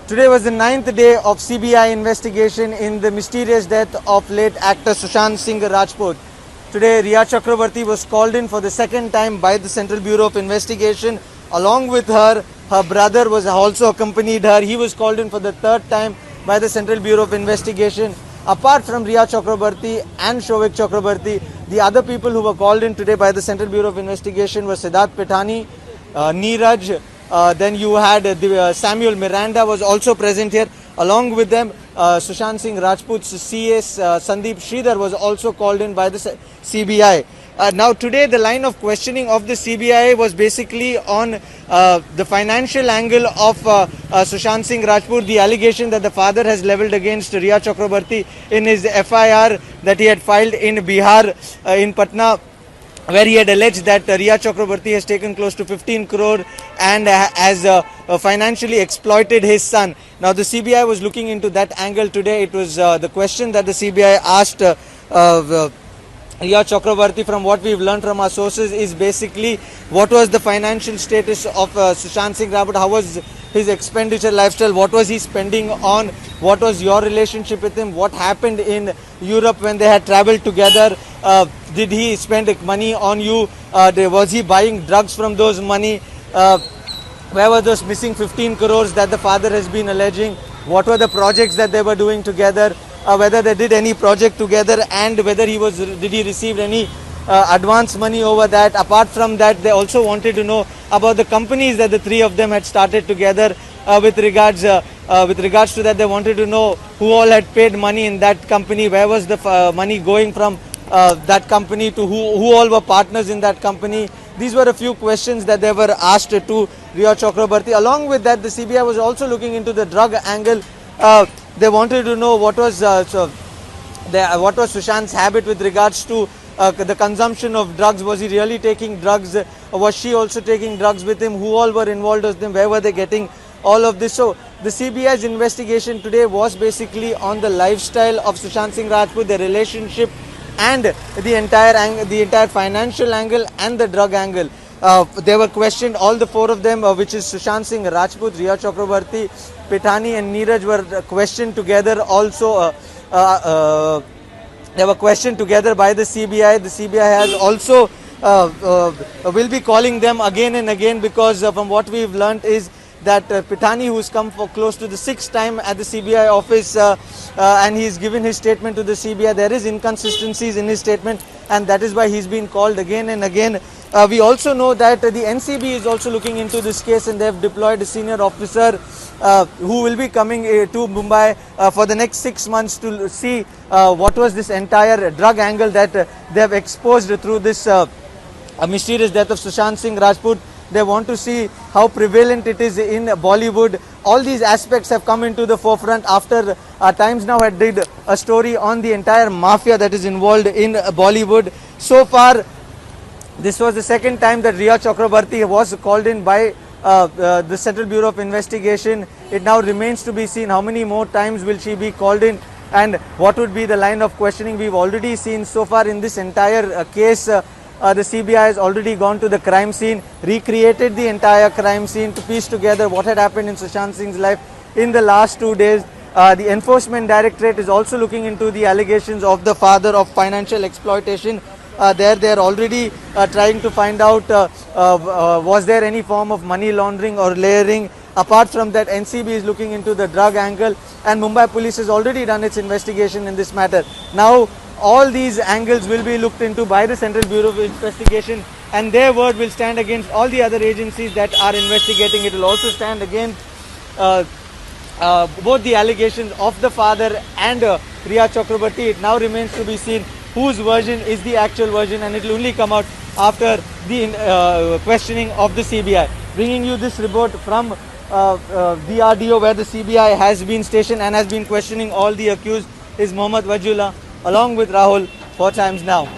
Today was the 9th day of CBI investigation in the mysterious death of late actor Sushant Singh Rajput. Today, Riya Chakrabarti was called in for the second time by the Central Bureau of Investigation. Along with her, her brother was also accompanied her. He was called in for the third time by the Central Bureau of Investigation. Apart from Riya Chakrabarti and Shovik Chakrabarti, the other people who were called in today by the Central Bureau of Investigation were Siddharth Pithani, Neeraj, then you had Samuel Miranda was also present here. Along with them, Sushant Singh Rajput's CS Sandeep Sridhar was also called in by the CBI. Now today the line of questioning of the CBI was basically on the financial angle of Sushant Singh Rajput, the allegation that the father has levelled against Riya Chakrabarti in his FIR that he had filed in Bihar, in Patna, where he had alleged that Riya Chakrabarti has taken close to 15 crore and has financially exploited his son. Now the CBI was looking into that angle today. It was the question that the CBI asked Riya Chakrabarti, from what we've learned from our sources, is basically what was the financial status of Sushant Singh Rajput, how was his expenditure lifestyle, what was he spending on, what was your relationship with him, what happened in Europe when they had travelled together, did he spend money on you, was he buying drugs from those money, where were those missing 15 crores that the father has been alleging, what were the projects that they were doing together, whether they did any project together, and whether did he receive any advance money over that. Apart from that, they also wanted to know about the companies that the three of them had started together. With regards to that, they wanted to know who all had paid money in that company, where was the money going from that company to who all were partners in that company. These were a few questions that they were asked to Riya Chakrabarti. Along with that, the CBI was also looking into the drug angle. They wanted to know what was Sushant's habit with regards to the consumption of drugs. Was he really taking drugs? Was she also taking drugs with him? Who all were involved with him? Where were they getting all of this? So the CBI's investigation today was basically on the lifestyle of Sushant Singh Rajput, their relationship, and the entire financial angle and the drug angle. They were questioned, all the four of them, which is Sushant Singh Rajput, Riya Chakrabarti, Pithani and Neeraj were questioned together. Also, they were questioned together by the CBI. The CBI has also will be calling them again and again, because from what we've learnt is that Pithani, who's come for close to the 6th time at the CBI office, and he's given his statement to the CBI, there is inconsistencies in his statement, and that is why he's been called again and again. We also know that the NCB is also looking into this case, and they have deployed a senior officer who will be coming to Mumbai for the next 6 months to see what was this entire drug angle that they have exposed through this mysterious death of Sushant Singh Rajput. They want to see how prevalent it is in Bollywood. All these aspects have come into the forefront after Times Now had did a story on the entire mafia that is involved in Bollywood. So far, this was the second time that Riya Chakrabarti was called in by the Central Bureau of Investigation. It now remains to be seen how many more times will she be called in and what would be the line of questioning. We've already seen so far in this entire case, the CBI has already gone to the crime scene, recreated the entire crime scene to piece together what had happened in Sushant Singh's life in the last 2 days. The Enforcement Directorate is also looking into the allegations of the father of financial exploitation. They are already trying to find out was there any form of money laundering or layering. Apart from that, NCB is looking into the drug angle, and Mumbai Police has already done its investigation in this matter. Now all these angles will be looked into by the Central Bureau of Investigation, and their word will stand against all the other agencies that are investigating. It will also stand against both the allegations of the father and Riya Chakrabarti. It now remains to be seen whose version is the actual version, and it will only come out after the questioning of the CBI. Bringing you this report from DRDO, where the CBI has been stationed and has been questioning all the accused, is Mohammad Wajula along with Rahul for Times Now.